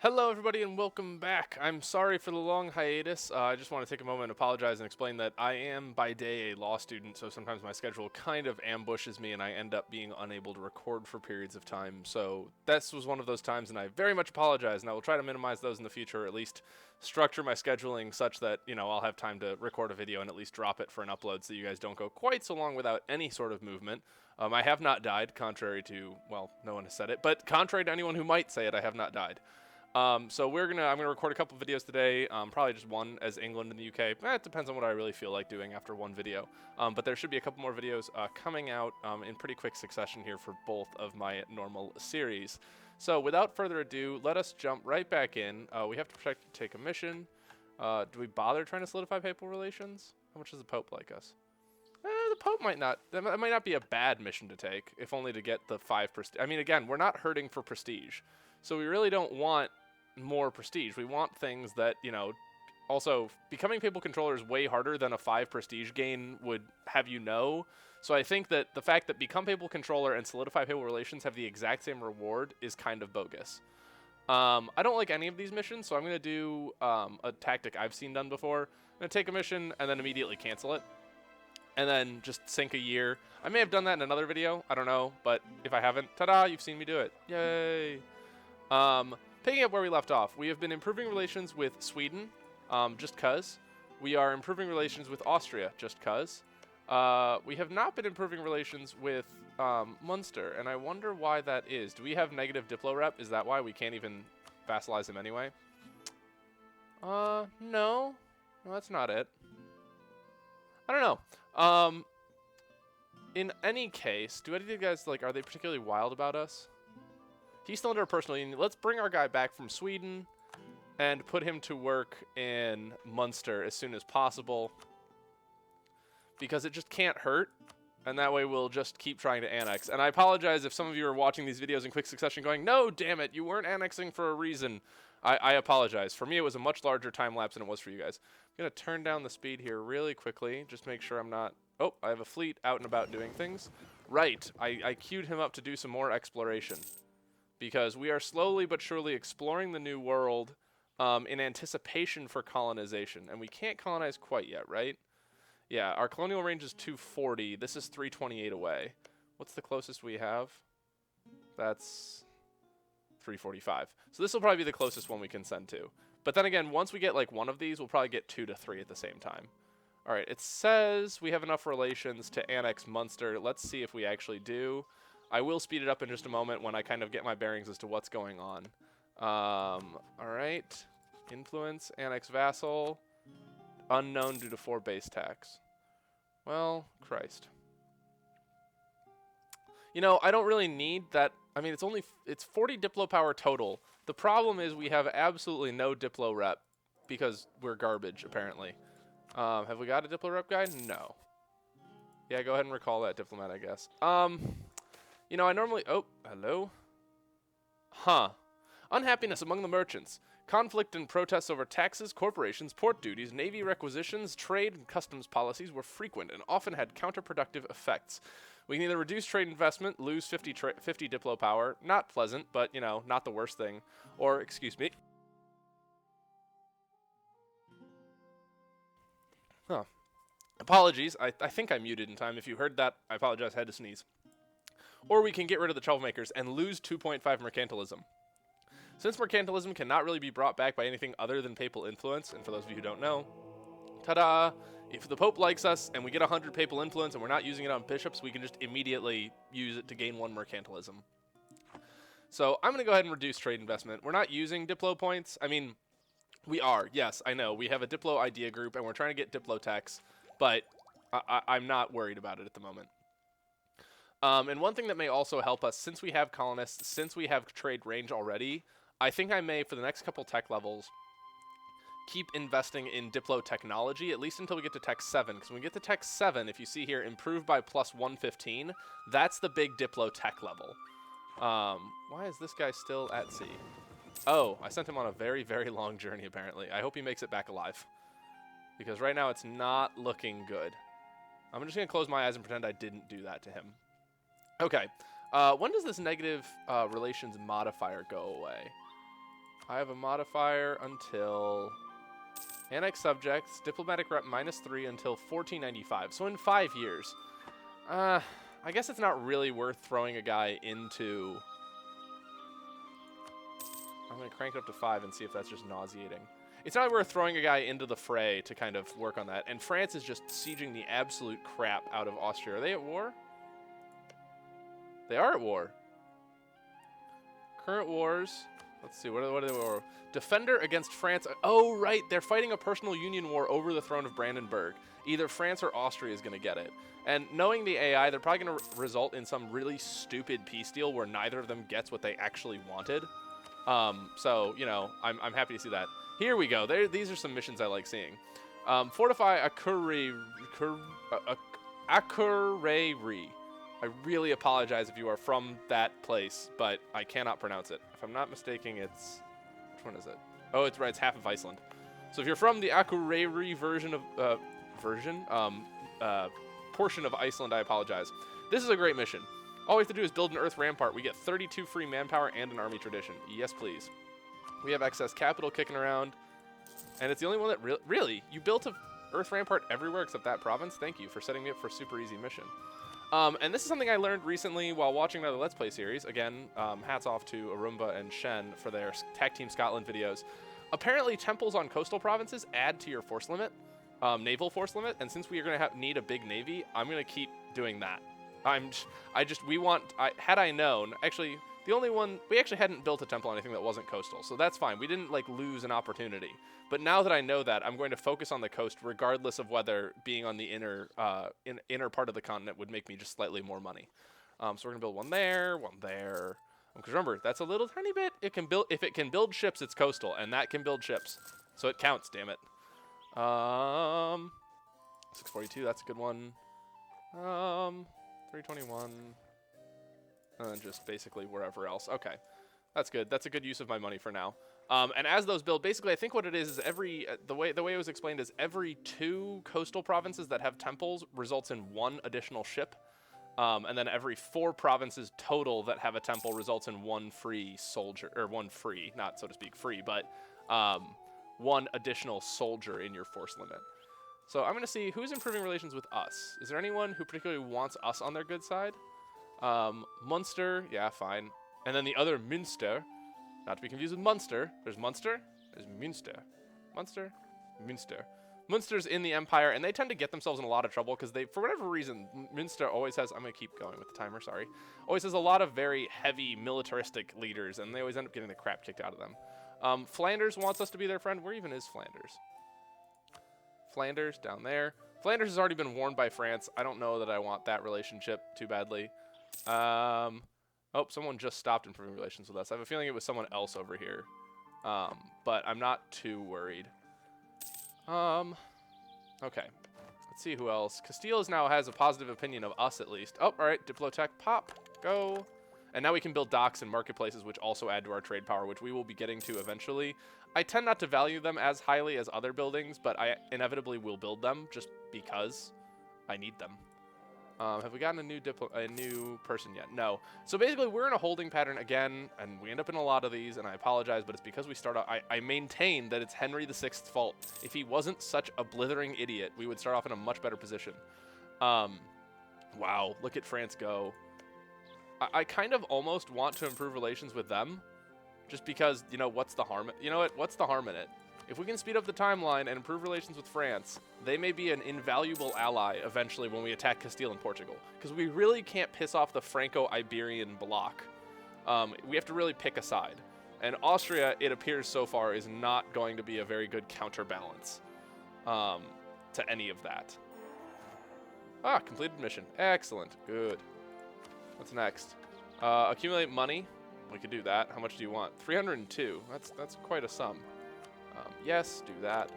Hello everybody and welcome back. I'm sorry for the long hiatus. I just want to take a moment and apologize and explain that I am by day a law student, so sometimes my schedule kind of ambushes me and I end up being unable to record for periods of time. So this was one of those times and I very much apologize, and I will try to minimize those in the future, or at least structure my scheduling such that, I'll have time to record a video and at least drop it for an upload so you guys don't go quite so long without any sort of movement. I have not died, contrary to, well, no one has said it, but contrary to anyone who might say it, I have not died. So I'm gonna record a couple videos today, probably just one as England and the UK. It depends on what I really feel like doing after one video. But there should be a couple more videos coming out in pretty quick succession here for both of my normal series. So without further ado, let us jump right back in. We have to protect, take a mission. Do we bother trying to solidify papal relations? How much does the Pope like us? The Pope might not. That might not be a bad mission to take, if only to get the 5 prestige. I mean, again, we're not hurting for prestige, so we really don't want more prestige. We want things that, also becoming papal controller is way harder than a 5 prestige gain would have you know. So I think that the fact that become papal controller and solidify papal relations have the exact same reward is kind of bogus. I don't like any of these missions, so I'm going to do a tactic I've seen done before. I'm going to take a mission and then immediately cancel it. And then just sink a year. I may have done that in another video, I don't know, but if I haven't, ta-da, you've seen me do it. Yay! Picking up where we left off, we have been improving relations with Sweden, just cuz. We are improving relations with Austria, just cuz. We have not been improving relations with Munster, and I wonder why that is. Do we have negative Diplo rep? Is that why we can't even vassalize him anyway? No. No, that's not it. I don't know. In any case, do any of you guys, are they particularly wild about us? He's still under a personal union. Let's bring our guy back from Sweden and put him to work in Munster as soon as possible, because it just can't hurt, and that way we'll just keep trying to annex. And I apologize if some of you are watching these videos in quick succession going, no, damn it, you weren't annexing for a reason. I apologize. For me, it was a much larger time lapse than it was for you guys. I'm going to turn down the speed here really quickly, just make sure I'm not... Oh, I have a fleet out and about doing things. Right, I queued him up to do some more exploration, because we are slowly but surely exploring the new world in anticipation for colonization. And we can't colonize quite yet, right? Yeah, our colonial range is 240. This is 328 away. What's the closest we have? That's 345. So this will probably be the closest one we can send to. But then again, once we get one of these, we'll probably get 2 to 3 at the same time. All right, it says we have enough relations to annex Munster. Let's see if we actually do. I will speed it up in just a moment when I kind of get my bearings as to what's going on. All right. Influence, annex vassal, unknown due to 4 base tax. Well, Christ. I don't really need that. I mean, it's 40 Diplo power total. The problem is we have absolutely no Diplo rep because we're garbage, apparently. Have we got a Diplo rep guy? No. Yeah, go ahead and recall that diplomat, I guess. I normally... Oh, hello? Huh. Unhappiness among the merchants. Conflict and protests over taxes, corporations, port duties, navy requisitions, trade and customs policies were frequent and often had counterproductive effects. We can either reduce trade investment, lose 50 Diplo power, not pleasant, but, not the worst thing, or, excuse me. Huh. Apologies, I think I muted in time. If you heard that, I apologize, I had to sneeze. Or we can get rid of the troublemakers and lose 2.5 mercantilism. Since mercantilism cannot really be brought back by anything other than papal influence, and for those of you who don't know, ta-da! If the Pope likes us and we get 100 papal influence and we're not using it on bishops, we can just immediately use it to gain 1 mercantilism. So I'm going to go ahead and reduce trade investment. We're not using Diplo points. I mean, we are. Yes, I know. We have a Diplo idea group and we're trying to get Diplo techs, but I'm not worried about it at the moment. And one thing that may also help us, since we have colonists, since we have trade range already, I think I may, for the next couple tech levels, keep investing in Diplo technology, at least until we get to Tech 7. Because when we get to Tech 7, if you see here, improved by plus 115, that's the big Diplo tech level. Why is this guy still at sea? Oh, I sent him on a very, very long journey, apparently. I hope he makes it back alive, because right now it's not looking good. I'm just going to close my eyes and pretend I didn't do that to him. Okay. When does this negative relations modifier go away? I have a modifier until annex subjects, diplomatic rep -3 until 1495. So in 5 years. I guess it's not really worth throwing a guy into... I'm going to crank it up to 5 and see if that's just nauseating. It's not worth throwing a guy into the fray to kind of work on that. And France is just sieging the absolute crap out of Austria. Are they at war? They are at war. Current wars. Let's see. What are they war? Defender against France. Oh, right. They're fighting a personal union war over the throne of Brandenburg. Either France or Austria is going to get it. And knowing the AI, they're probably going to result in some really stupid peace deal where neither of them gets what they actually wanted. So, you know, I'm happy to see that. Here we go. These are some missions I like seeing. Fortify Akureyri. I really apologize if you are from that place, but I cannot pronounce it. If I'm not mistaken, it's... Which one is it? Oh, it's right. It's half of Iceland. So if you're from the Akureyri portion of Iceland, I apologize. This is a great mission. All we have to do is build an earth rampart. We get 32 free manpower and an army tradition. Yes, please. We have excess capital kicking around. And it's the only one that really, you built an earth rampart everywhere except that province? Thank you for setting me up for a super easy mission. And this is something I learned recently while watching another Let's Play series. Again, hats off to Arumba and Shen for their Tag Team Scotland videos. Apparently, temples on coastal provinces add to your force limit, naval force limit. And since we are going to need a big navy, I'm going to keep doing that. Had I known, actually, the only one, we actually hadn't built a temple on anything that wasn't coastal, so that's fine. We didn't, like, lose an opportunity. But now that I know that, I'm going to focus on the coast regardless of whether being on the inner part of the continent would make me just slightly more money. So we're going to build one there. Because remember, that's a little tiny bit. If it can build ships, it's coastal, and that can build ships. So it counts, damn it. 642, that's a good one. 321, and then just basically wherever else. Okay, that's good. That's a good use of my money for now. And as those build, basically, I think what it is every the way it was explained is every 2 coastal provinces that have temples results in 1 additional ship, and then every 4 provinces total that have a temple results in 1 free soldier, or 1 free, not so to speak free, but 1 additional soldier in your force limit. So I'm going to see who's improving relations with us. Is there anyone who particularly wants us on their good side? Munster, yeah, fine. And then the other Münster, not to be confused with Munster. There's Munster, there's Münster. Munster, Münster. Munster's in the Empire, and they tend to get themselves in a lot of trouble because they, for whatever reason, Münster always has, I'm going to keep going with the timer, sorry, always has a lot of very heavy militaristic leaders, and they always end up getting the crap kicked out of them. Flanders wants us to be their friend. Where even is Flanders? Flanders, down there. Flanders has already been warned by France. I don't know that I want that relationship too badly. Oh, someone just stopped improving relations with us. I have a feeling it was someone else over here. But I'm not too worried. Okay. Let's see who else. Castile now has a positive opinion of us, at least. Oh, all right. Diplotech, pop. Go. And now we can build docks and marketplaces, which also add to our trade power, which we will be getting to eventually. I tend not to value them as highly as other buildings, but I inevitably will build them just because I need them. Have we gotten a new person yet? No. So basically, we're in a holding pattern again, and we end up in a lot of these, and I apologize, but it's because we start off... I maintain that it's Henry VI's fault. If he wasn't such a blithering idiot, we would start off in a much better position. Wow, look at France go. I kind of almost want to improve relations with them, just because, you know, what's the harm? You know what? What's the harm in it? If we can speed up the timeline and improve relations with France, they may be an invaluable ally eventually when we attack Castile and Portugal, because we really can't piss off the Franco-Iberian bloc. We have to really pick a side. And Austria, it appears so far, is not going to be a very good counterbalance to any of that. Ah, completed mission. Excellent. Good. What's next? Accumulate money. We could do that. How much do you want? 302. That's quite a sum. Yes, do that.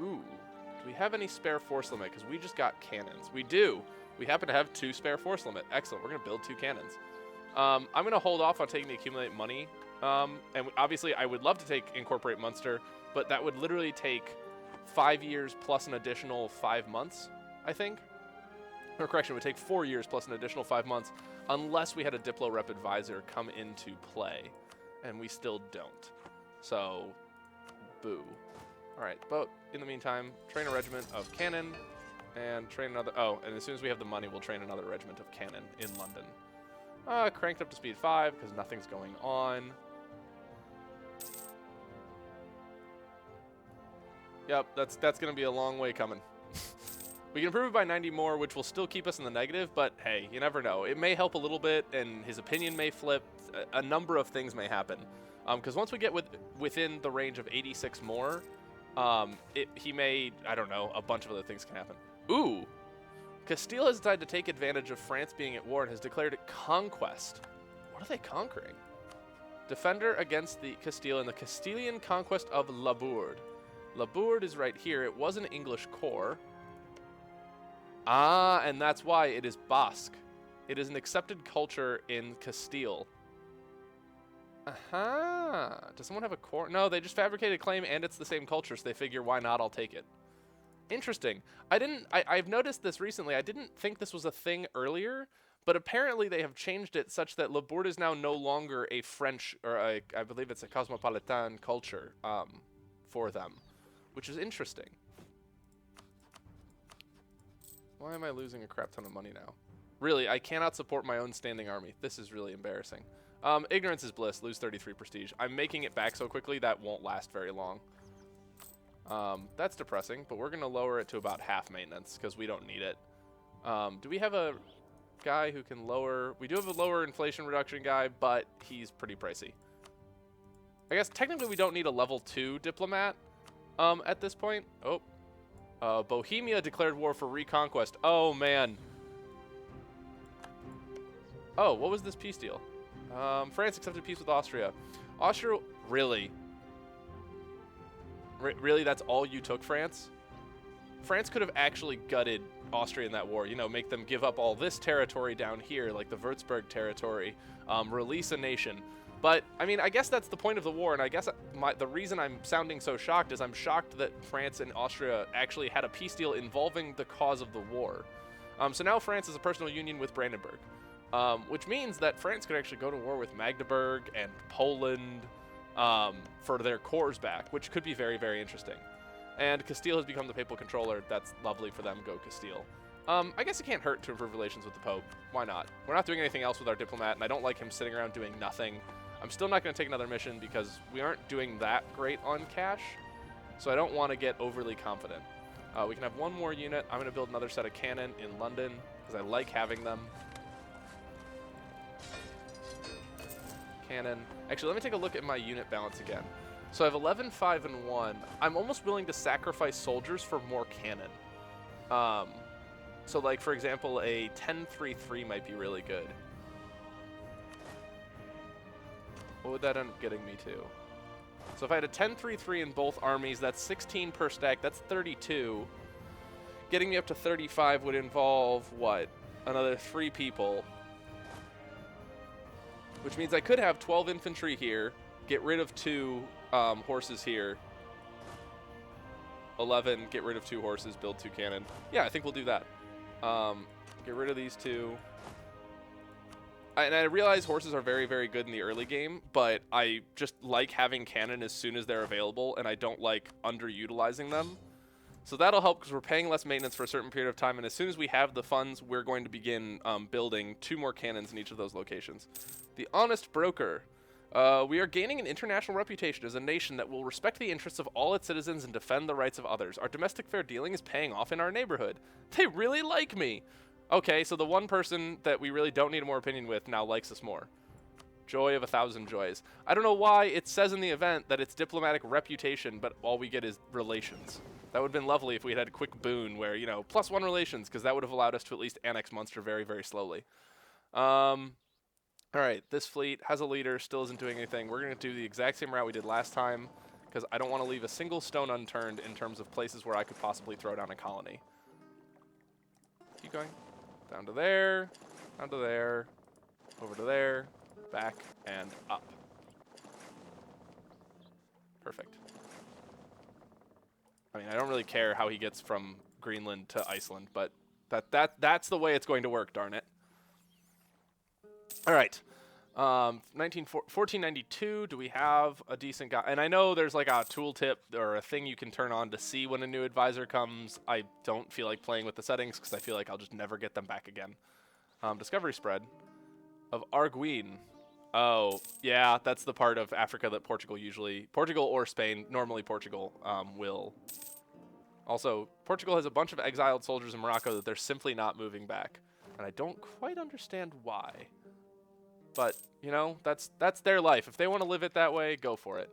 Ooh. Do we have any spare force limit? Because we just got cannons. We do. We happen to have 2 spare force limit. Excellent. We're going to build 2 cannons. I'm going to hold off on taking the accumulate money. And obviously, I would love to incorporate Munster, but that would literally take 5 years plus an additional 5 months, I think. Or correction, it would take 4 years plus an additional 5 months, unless we had a Diplo Rep Advisor come into play, and we still don't. So, boo. All right, but in the meantime, train a regiment of cannon and train another. Oh, and as soon as we have the money, we'll train another regiment of cannon in London. Cranked up to speed 5 because nothing's going on. Yep, that's going to be a long way coming. We can improve it by 90 more, which will still keep us in the negative, but hey, you never know. It may help a little bit, and his opinion may flip. A number of things may happen. Because once we get within the range of 86 more, he may, I don't know, a bunch of other things can happen. Ooh! Castile has decided to take advantage of France being at war and has declared it conquest. What are they conquering? Defender against the Castile in the Castilian conquest of Labourd. Labourd is right here. It was an English corps. Ah, and that's why it is Basque. It is an accepted culture in Castile. Aha. Does someone have a corps? No, they just fabricated a claim and it's the same culture, so they figure, why not? I'll take it. Interesting. I've noticed this recently. I didn't think this was a thing earlier, but apparently they have changed it such that Labourd is now no longer a French, or I believe it's a cosmopolitan culture for them, which is interesting. Why am I losing a crap ton of money now? Really, I cannot support my own standing army. This is really embarrassing. Ignorance is bliss. Lose 33 prestige. I'm making it back so quickly that won't last very long. That's depressing, but we're going to lower it to about half maintenance because we don't need it. Do we have a guy who can lower... We do have a lower inflation reduction guy, but he's pretty pricey. I guess technically we don't need a level 2 diplomat at this point. Oh. Bohemia declared war for reconquest. Oh, man. Oh, what was this peace deal? France accepted peace with Austria. Austria, really? Really, that's all you took, France? France could have actually gutted Austria in that war. You know, make them give up all this territory down here, like the Würzburg territory, release a nation. But, I mean, I guess that's the point of the war, and I guess the reason I'm sounding so shocked is I'm shocked that France and Austria actually had a peace deal involving the cause of the war. So now France is a personal union with Brandenburg, which means that France could actually go to war with Magdeburg and Poland for their cores back, which could be very, very interesting. And Castile has become the papal controller. That's lovely for them. Go Castile. I guess it can't hurt to improve relations with the Pope. Why not? We're not doing anything else with our diplomat, and I don't like him sitting around doing nothing. I'm still not going to take another mission because we aren't doing that great on cash, so I don't want to get overly confident. We can have one more unit. I'm going to build another set of cannon in London because I like having them. Cannon. Actually, let me take a look at my unit balance again. So I have 11, 5, and 1. I'm almost willing to sacrifice soldiers for more cannon. So, like, for example, a 10-3-3 might be really good. What would that end up getting me to? So if I had a 10-3-3 in both armies, that's 16 per stack. That's 32. Getting me up to 35 would involve, what? Another 3 people. Which means I could have 12 infantry here, get rid of 2 horses here. 11, get rid of 2 horses, build 2 cannon. Yeah, I think we'll do that. Get rid of these 2. And I realize horses are very, very good in the early game, but I just like having cannon as soon as they're available, and I don't like underutilizing them. So that'll help because we're paying less maintenance for a certain period of time, and as soon as we have the funds, we're going to begin building 2 more cannons in each of those locations. The Honest Broker. We are gaining an international reputation as a nation that will respect the interests of all its citizens and defend the rights of others. Our domestic fair dealing is paying off in our neighborhood. They really like me. Okay, so the one person that we really don't need a more opinion with now likes us more. Joy of 1,000 joys. I don't know why it says in the event that it's diplomatic reputation, but all we get is relations. That would have been lovely if we had a quick boon where, you know, +1 relations, because that would have allowed us to at least annex Munster very, very slowly. All right, this fleet has a leader, still isn't doing anything. We're going to do the exact same route we did last time, because I don't want to leave a single stone unturned in terms of places where I could possibly throw down a colony. Keep going. Down to there, over to there, back, and up. Perfect. I mean, I don't really care how he gets from Greenland to Iceland, but that's the way it's going to work, darn it. All right. 1492, do we have a decent guy? And I know there's like a tooltip or a thing you can turn on to see when a new advisor comes. I don't feel like playing with the settings because I feel like I'll just never get them back again. Discovery spread of Arguin. Oh, yeah, that's the part of Africa that Portugal or Spain, normally Portugal, will. Also, Portugal has a bunch of exiled soldiers in Morocco that they're simply not moving back. And I don't quite understand why. But, you know, that's their life. If they want to live it that way, go for it.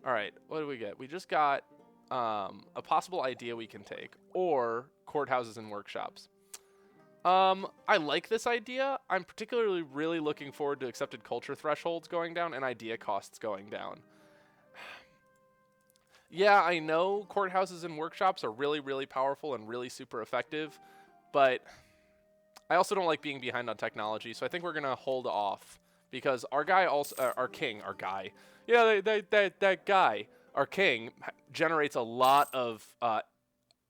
All right, what do we get? We just got a possible idea we can take, or courthouses and workshops. I like this idea. I'm particularly really looking forward to accepted culture thresholds going down and idea costs going down. Yeah, I know courthouses and workshops are really, really powerful and really super effective, but I also don't like being behind on technology, so I think we're going to hold off because our guy also, our king, our guy, yeah, that guy, our king, generates a lot of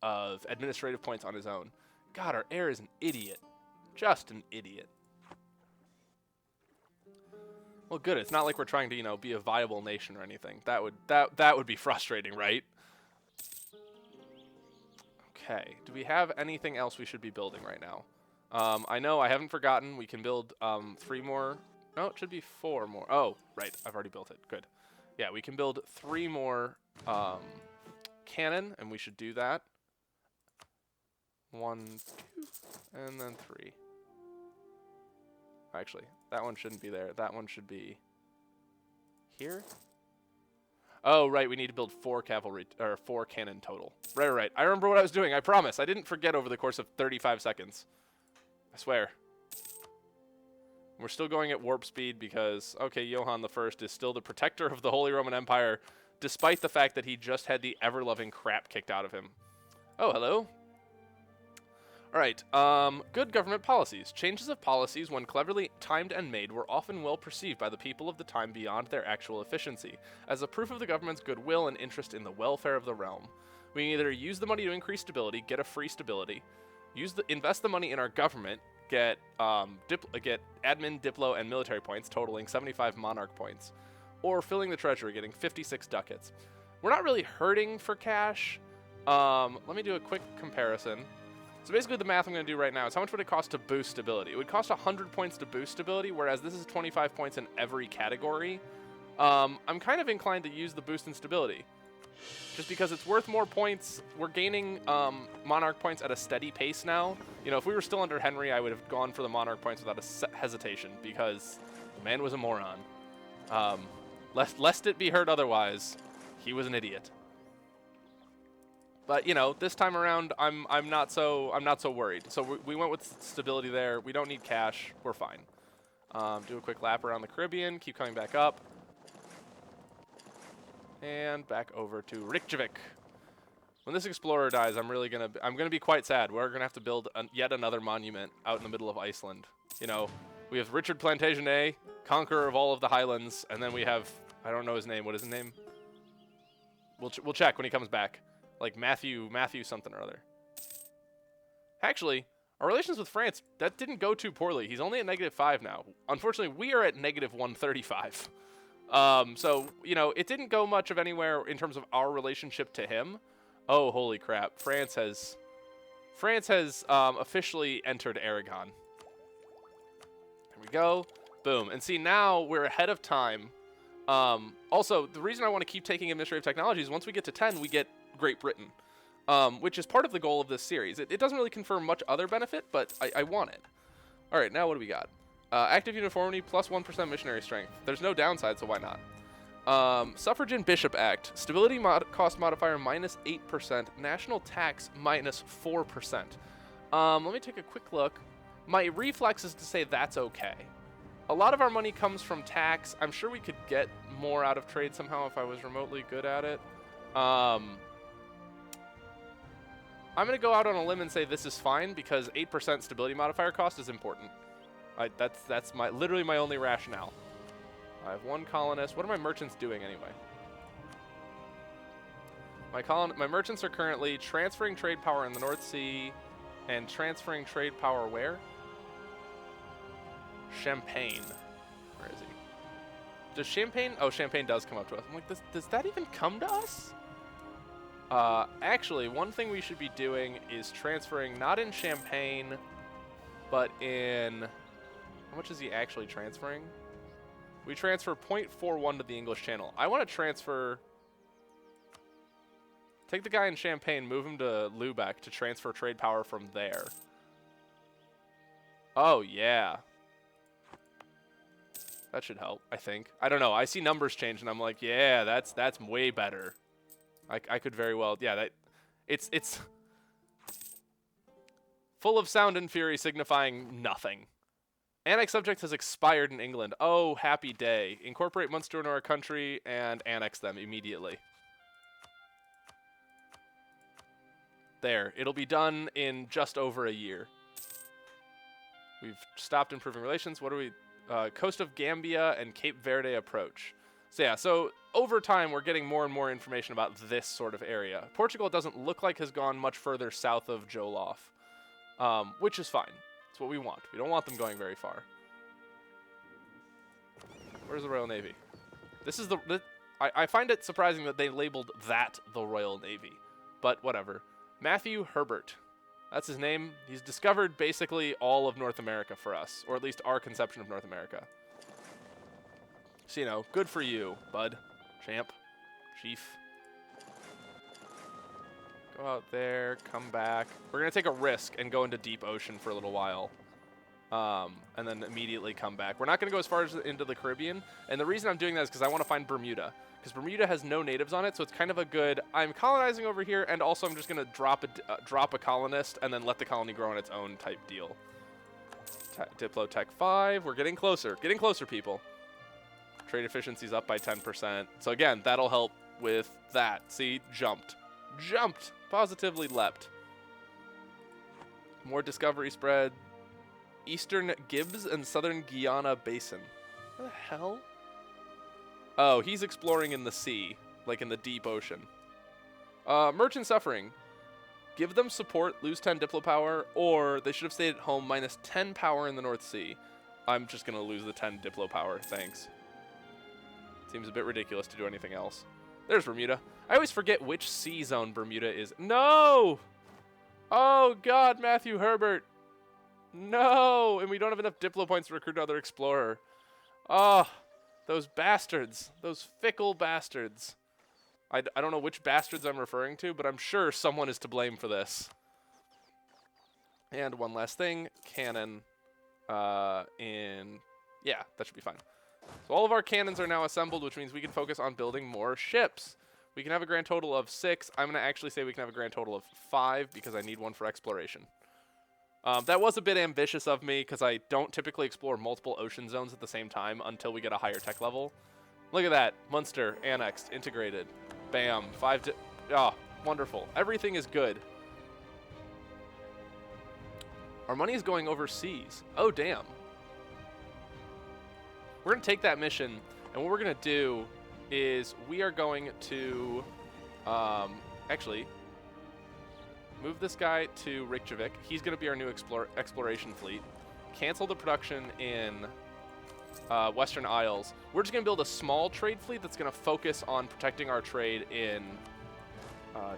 administrative points on his own. God, our heir is an idiot. Just an idiot. Well, good. It's not like we're trying to, you know, be a viable nation or anything. That would be frustrating, right? Okay. Do we have anything else we should be building right now? I know I haven't forgotten. We can build 3 more. No, it should be 4 more. Oh, right. I've already built it. Good. Yeah, we can build 3 more cannon, and we should do that. 1, 2, and then 3. Actually, that one shouldn't be there. That one should be here. Oh, right. We need to build 4 cavalry or 4 cannon total. Right. I remember what I was doing. I promise. I didn't forget over the course of 35 seconds. I swear. We're still going at warp speed because, okay, Johann I is still the protector of the Holy Roman Empire, despite the fact that he just had the ever-loving crap kicked out of him. Oh, hello. All right, good government policies. Changes of policies, when cleverly timed and made, were often well perceived by the people of the time beyond their actual efficiency, as a proof of the government's goodwill and interest in the welfare of the realm. We can either use the money to increase stability, get a free stability, invest the money in our government, get admin, diplo, and military points, totaling 75 monarch points, or filling the treasury, getting 56 ducats. We're not really hurting for cash. Let me do a quick comparison. So basically the math I'm going to do right now is how much would it cost to boost stability? It would cost 100 points to boost stability, whereas this is 25 points in every category. I'm kind of inclined to use the boost in stability, just because it's worth more points. We're gaining monarch points at a steady pace now. You know, if we were still under Henry, I would have gone for the monarch points without a hesitation, because the man was a moron. Lest it be heard otherwise, he was an idiot. But you know, this time around, I'm not so worried. So we went with stability there. We don't need cash. We're fine. Do a quick lap around the Caribbean. Keep coming back up, and back over to Reykjavik. When this explorer dies, I'm gonna be quite sad. We're gonna have to build yet another monument out in the middle of Iceland. You know, we have Richard Plantagenet, conqueror of all of the Highlands, and then we have, I don't know his name. What is his name? We'll check when he comes back. Like Matthew something or other. Actually, our relations with France, that didn't go too poorly. He's only at -5 now. Unfortunately, we are at -135. So, you know, it didn't go much of anywhere in terms of our relationship to him. Oh, holy crap. France has officially entered Aragon. There we go. Boom. And see, now we're ahead of time. Also, the reason I want to keep taking administrative technology is once we get to 10, we get Great Britain, which is part of the goal of this series. It doesn't really confer much other benefit, but I want it. All right, now what do we got? Active uniformity plus 1% missionary strength. There's no downside, so why not? Suffrage and Bishop Act. Stability cost modifier -8%. National tax -4%. Let me take a quick look. My reflex is to say that's okay. A lot of our money comes from tax. I'm sure we could get more out of trade somehow if I was remotely good at it. I'm going to go out on a limb and say this is fine because 8% stability modifier cost is important. That's literally my only rationale. I have 1 colonist. What are my merchants doing anyway? My merchants are currently transferring trade power in the North Sea and transferring trade power where? Champagne. Where is he? Does Champagne? Oh, Champagne does come up to us. I'm like, does that even come to us? Actually, one thing we should be doing is transferring, not in Champagne, but in... How much is he actually transferring? We transfer 0.41 to the English Channel. I want to transfer... Take the guy in Champagne, move him to Lubeck to transfer trade power from there. Oh, yeah. That should help, I think. I don't know. I see numbers change, and I'm like, yeah, that's way better. I could very well... Yeah, that... It's... full of sound and fury, signifying nothing. Annex subject has expired in England. Oh, happy day. Incorporate Munster into our country and annex them immediately. There. It'll be done in just over a year. We've stopped improving relations. What are we... Coast of Gambia and Cape Verde approach. So yeah, so over time we're getting more and more information about this sort of area. Portugal doesn't look like has gone much further south of Jolof, which is fine. That's what we want. We don't want them going very far. Where's the Royal Navy? This is I find it surprising that they labeled that the Royal Navy, but whatever. Matthew Herbert. That's his name. He's discovered basically all of North America for us, or at least our conception of North America. So, you know, good for you, bud. Champ. Chief. Go out there, come back. We're going to take a risk and go into deep ocean for a little while. And then immediately come back. We're not going to go as far as into the Caribbean. And the reason I'm doing that is because I want to find Bermuda. Because Bermuda has no natives on it, so it's kind of a good, I'm colonizing over here, and also I'm just going to drop a colonist and then let the colony grow on its own type deal. Diplo Tech 5. We're getting closer. Getting closer, people. Trade efficiency's up by 10%. So again, that'll help with that. See? Jumped. Jumped. Positively leapt. More discovery spread. Eastern Gibbs and Southern Guyana Basin. What the hell? Oh, he's exploring in the sea, like in the deep ocean. Merchant suffering. Give them support, lose 10 diplo power, or they should have stayed at home, minus 10 power in the North Sea. I'm just going to lose the 10 diplo power, thanks. Seems a bit ridiculous to do anything else. There's Bermuda. I always forget which sea zone Bermuda is. No! Oh, God, Matthew Herbert. No! And we don't have enough diplo points to recruit another explorer. Oh, those bastards. Those fickle bastards. I don't know which bastards I'm referring to, but I'm sure someone is to blame for this. And one last thing. Cannon Yeah, that should be fine. So all of our cannons are now assembled, which means we can focus on building more ships. We can have a grand total of 6. I'm going to actually say we can have a grand total of 5 because I need one for exploration. That was a bit ambitious of me because I don't typically explore multiple ocean zones at the same time until we get a higher tech level. Look at that. Munster, annexed, integrated. Bam. 5 oh, wonderful. Everything is good. Our money is going overseas. Oh, damn. We're going to take that mission, and what we're going to do is we are going to actually move this guy to Reykjavik. He's going to be our new exploration fleet. Cancel the production in Western Isles. We're just going to build a small trade fleet that's going to focus on protecting our trade in...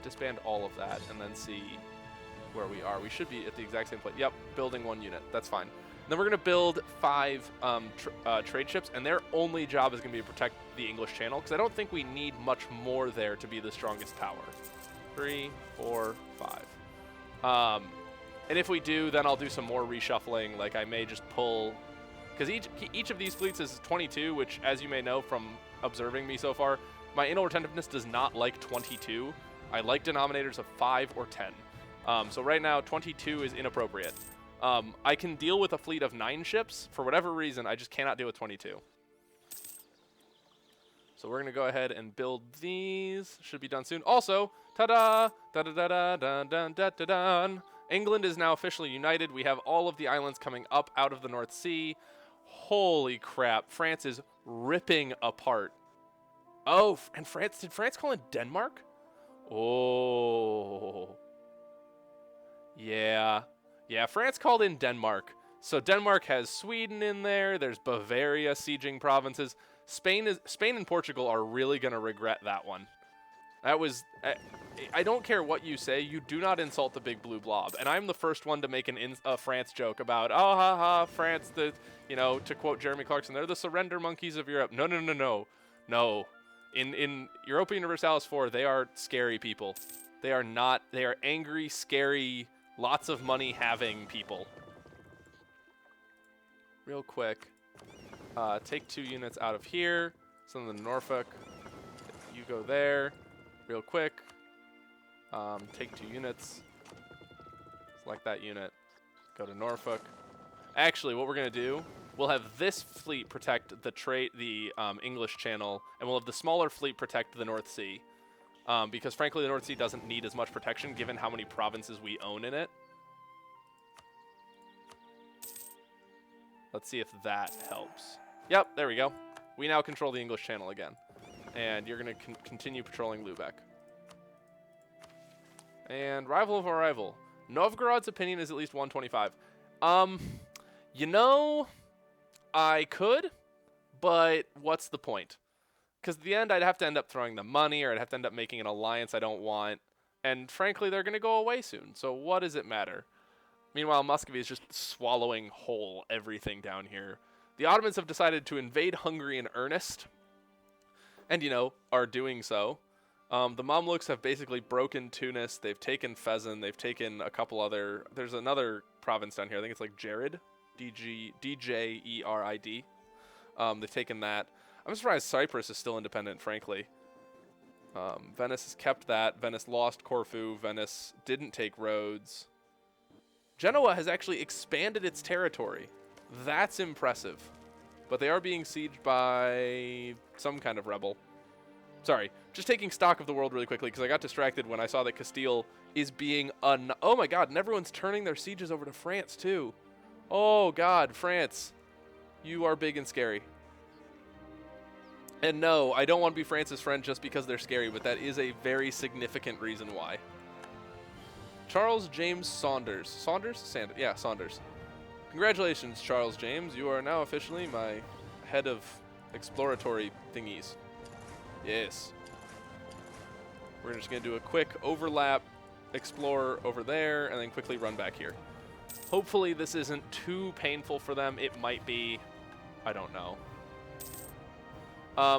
disband all of that and then see where we are. We should be at the exact same place. Yep, building 1 unit. That's fine. Then we're going to build 5 trade ships, and their only job is going to be to protect the English Channel, because I don't think we need much more there to be the strongest power. 3, 4, 5. And if we do, then I'll do some more reshuffling. Like, I may just pull... Because each of these fleets is 22, which, as you may know from observing me so far, my anal retentiveness does not like 22. I like denominators of 5 or 10. So right now, 22 is inappropriate. I can deal with a fleet of 9 ships. For whatever reason, I just cannot deal with 22. So we're going to go ahead and build these. Should be done soon. Also, ta-da! Da-da-da-da-da-da-da-da-da! England is now officially united. We have all of the islands coming up out of the North Sea. Holy crap. France is ripping apart. Oh, and France... Did France call in Denmark? Oh. Yeah. Yeah, France called in Denmark. So Denmark has Sweden in there. There's Bavaria sieging provinces. Spain and Portugal are really going to regret that one. That was... I don't care what you say. You do not insult the big blue blob. And I'm the first one to make a France joke about, oh, ha, ha, France, to quote Jeremy Clarkson, they're the surrender monkeys of Europe. No, no, no, no. No. In Europa Universalis 4, they are scary people. They are not... They are angry, scary, lots of money having people. Real quick. Take 2 units out of here. Send them to Norfolk. You go there. Real quick. Take 2 units. Select that unit. Go to Norfolk. Actually, what we're going to do, we'll have this fleet protect the English Channel, and we'll have the smaller fleet protect the North Sea. Because frankly, the North Sea doesn't need as much protection given how many provinces we own in it. Let's see if that helps. Yep, there we go. We now control the English Channel again. And you're going to continue patrolling Lubeck. And rival of our rival. Novgorod's opinion is at least 125. You know, I could, but what's the point? Because at the end, I'd have to end up throwing them money, or I'd have to end up making an alliance I don't want. And frankly, they're going to go away soon. So what does it matter? Meanwhile, Muscovy is just swallowing whole everything down here. The Ottomans have decided to invade Hungary in earnest. And, you know, are doing so. The Mamluks have basically broken Tunis. They've taken Fezzan. They've taken a couple other... There's another province down here. I think it's like Jared. D-J-E-R-I-D. They've taken that. I'm surprised Cyprus is still independent, frankly. Venice has kept that. Venice lost Corfu. Venice didn't take Rhodes. Genoa has actually expanded its territory. That's impressive. But they are being sieged by some kind of rebel. Sorry, just taking stock of the world really quickly because I got distracted when I saw that Castile is being oh my god, and everyone's turning their sieges over to France too. Oh god, France. You are big and scary. And no, I don't want to be France's friend just because they're scary, but that is a very significant reason why. Charles James Saunders. Yeah, Saunders. Congratulations, Charles James. You are now officially my head of exploratory thingies. Yes. We're just going to do a quick overlap, explore over there, and then quickly run back here. Hopefully this isn't too painful for them. It might be. I don't know.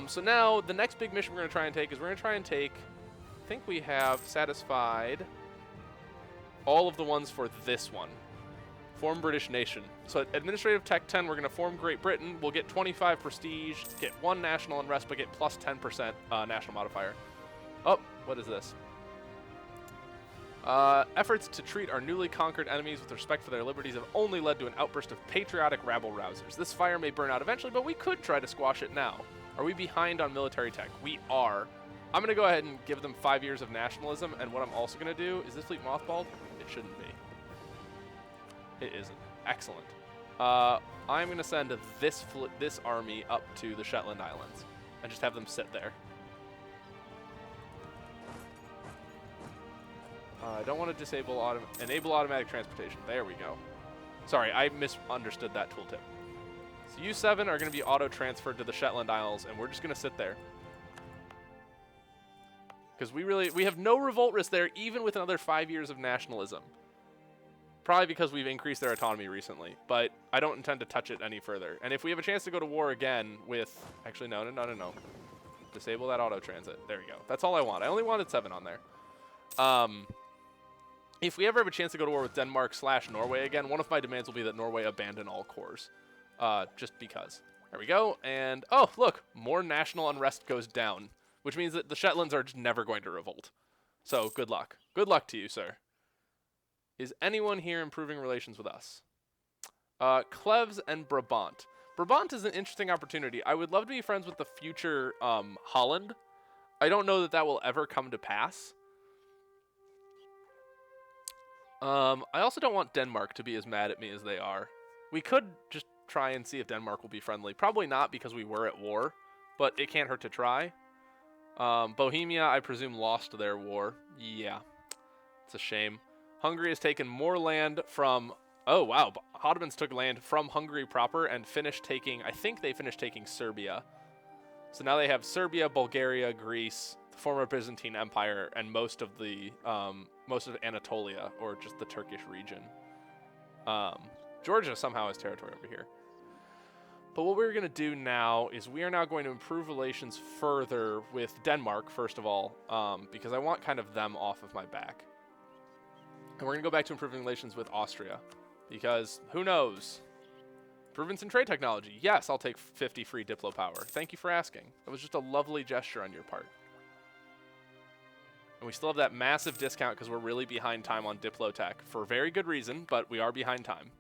So now the next big mission we're going to try and take is we're going to try and take, I think we have satisfied all of the ones for this one. Form British nation. So at Administrative Tech 10, we're going to form Great Britain. We'll get 25 prestige, get 1 national unrest, but get plus 10% national modifier. Oh, what is this? Efforts to treat our newly conquered enemies with respect for their liberties have only led to an outburst of patriotic rabble-rousers. This fire may burn out eventually, but we could try to squash it now. Are we behind on military tech? We are. I'm going to go ahead and give them 5 years of nationalism, and what I'm also going to do, is this fleet mothballed? It shouldn't be. It isn't. Excellent. I'm going to send this army up to the Shetland Islands and just have them sit there. I don't want to enable automatic transportation. There we go. Sorry, I misunderstood that tooltip. So U7 are going to be auto-transferred to the Shetland Isles, and we're just going to sit there. Because we have no revolt risk there, even with another 5 years of nationalism. Probably because we've increased their autonomy recently, but I don't intend to touch it any further. And if we have a chance to go to war again with... Actually, no. Disable that auto-transit. There we go. That's all I want. I only wanted 7 on there. If we ever have a chance to go to war with Denmark/Norway again, one of my demands will be that Norway abandon all cores. Just because. There we go. And, oh, look, more national unrest goes down, which means that the Shetlands are just never going to revolt. So, good luck. Good luck to you, sir. Is anyone here improving relations with us? Cleves and Brabant. Brabant is an interesting opportunity. I would love to be friends with the future Holland. I don't know that that will ever come to pass. I also don't want Denmark to be as mad at me as they are. We could just try and see if Denmark will be friendly. Probably not because we were at war, but it can't hurt to try. Bohemia, I presume, lost their war. Yeah, it's a shame. Hungary has taken more land from... Oh, wow. Ottomans took land from Hungary proper and finished taking, I think they finished taking Serbia. So now they have Serbia, Bulgaria, Greece, the former Byzantine Empire, and most of Anatolia, or just the Turkish region. Georgia somehow has territory over here. But what we're going to do now is we are now going to improve relations further with Denmark, first of all, because I want kind of them off of my back. And we're going to go back to improving relations with Austria, because who knows? Improvements in trade technology. Yes, I'll take 50 free Diplo power. Thank you for asking. That was just a lovely gesture on your part. And we still have that massive discount because we're really behind time on Diplo tech for very good reason, but we are behind time.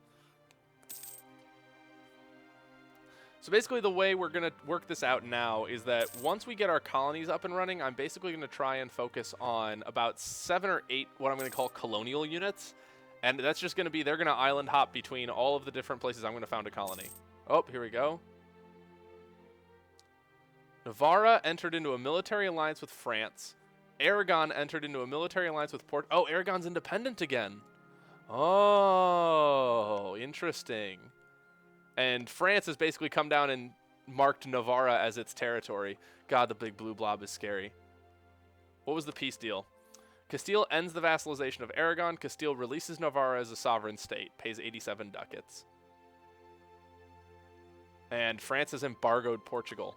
So basically the way we're going to work this out now is that once we get our colonies up and running, I'm basically going to try and focus on about 7 or 8 what I'm going to call colonial units. And that's just going to be, they're going to island hop between all of the different places I'm going to found a colony. Oh, here we go. Navarra entered into a military alliance with France. Aragon entered into a military alliance with Oh, Aragon's independent again. Oh, interesting. And France has basically come down and marked Navarra as its territory. God, the big blue blob is scary. What was the peace deal? Castile ends the vassalization of Aragon. Castile releases Navarra as a sovereign state, pays 87 ducats. And France has embargoed Portugal.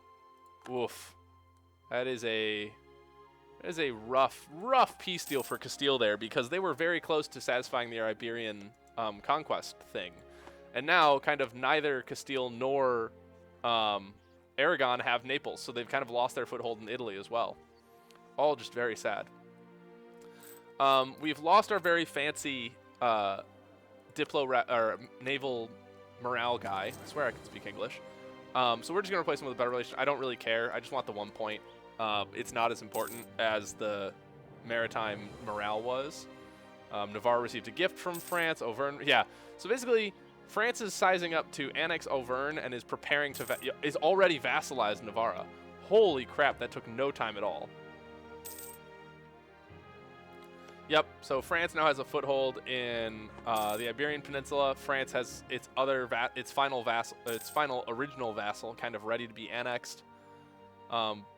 Oof. That is a rough peace deal for Castile there, because they were very close to satisfying their Iberian conquest thing. And now, kind of neither Castile nor Aragon have Naples, so they've kind of lost their foothold in Italy as well. All just very sad. We've lost our very fancy naval morale guy. I swear I can speak English. So we're just going to replace him with a better relation. I don't really care. I just want the 1 point. It's not as important as the maritime morale was. Navarre received a gift from France. Auvergne, yeah. So basically, France is sizing up to annex Auvergne and is preparing to is already vassalized Navarra. Holy crap, that took no time at all. Yep, so France now has a foothold in the Iberian Peninsula. France has its final original vassal kind of ready to be annexed.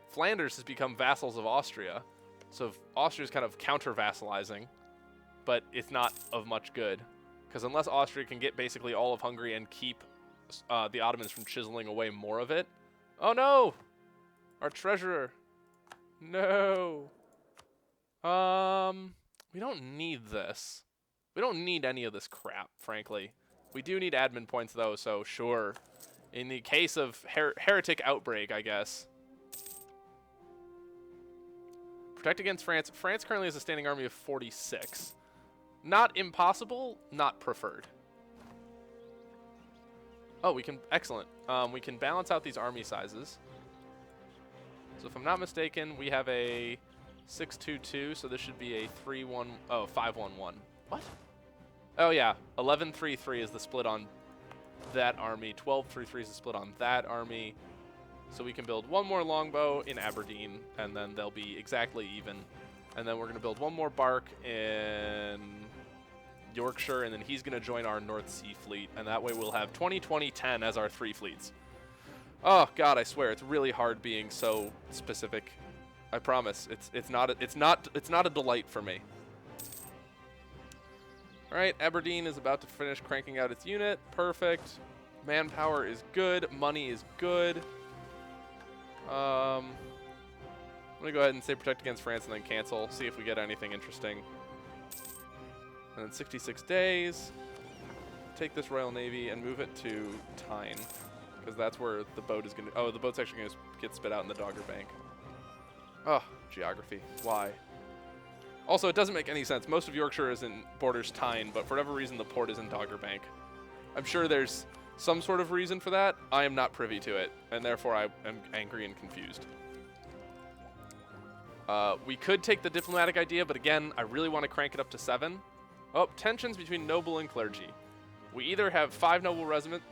Flanders has become vassals of Austria. So Austria's kind of counter-vassalizing, but it's not of much good. Because unless Austria can get basically all of Hungary and keep the Ottomans from chiseling away more of it. Oh no! Our treasurer. No. We don't need this. We don't need any of this crap, frankly. We do need admin points though, so sure. In the case of heretic outbreak, I guess. Protect against France. France currently has a standing army of 46. Not impossible, not preferred. Oh, we can, excellent. We can balance out these army sizes. So if I'm not mistaken, we have a 622, so this should be a 511. What? Oh yeah, 1133 is the split on that army. 1233 is the split on that army. So we can build one more longbow in Aberdeen, and then they'll be exactly even. And then we're going to build one more bark in Yorkshire, and then he's going to join our North Sea fleet, and that way we'll have 20, 20, 10 as our 3 fleets. Oh God, I swear it's really hard being so specific. I promise, it's not a delight for me. All right, Aberdeen is about to finish cranking out its unit. Perfect. Manpower is good. Money is good. I'm gonna go ahead and say protect against France and then cancel. See if we get anything interesting. And then 66 days. Take this Royal Navy and move it to Tyne, because that's where the boat is gonna. Oh, the boat's actually gonna get spit out in the Dogger Bank. Oh, geography. Why? Also, it doesn't make any sense. Most of Yorkshire is in borders Tyne, but for whatever reason, the port is in Dogger Bank. I'm sure there's some sort of reason for that. I am not privy to it, and therefore I am angry and confused. We could take the diplomatic idea, but again, I really want to crank it up to 7. Oh, tensions between noble and clergy. We either have 5 noble regiments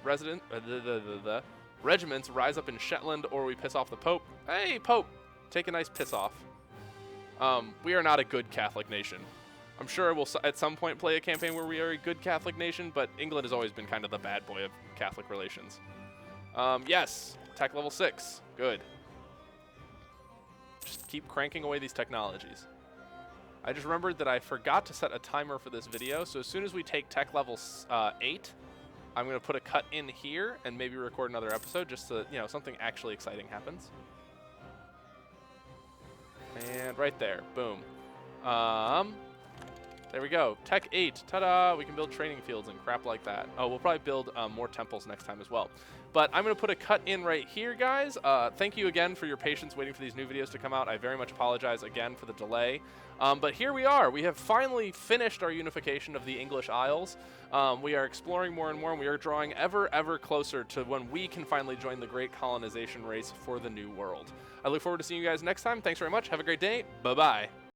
rise up in Shetland, or we piss off the Pope. Hey, Pope! Take a nice piss off. We are not a good Catholic nation. I'm sure we'll at some point play a campaign where we are a good Catholic nation, but England has always been kind of the bad boy of Catholic relations. Yes, tech level 6. Good. Just keep cranking away these technologies. I just remembered that I forgot to set a timer for this video, so as soon as we take tech level 8, I'm going to put a cut in here and maybe record another episode just so that, you know, something actually exciting happens. And right there. Boom. There we go. Tech 8. Ta-da! We can build training fields and crap like that. Oh, we'll probably build more temples next time as well. But I'm going to put a cut in right here, guys. Thank you again for your patience waiting for these new videos to come out. I very much apologize again for the delay. But here we are. We have finally finished our unification of the English Isles. We are exploring more and more, and we are drawing ever closer to when we can finally join the great colonization race for the New World. I look forward to seeing you guys next time. Thanks very much. Have a great day. Bye-bye.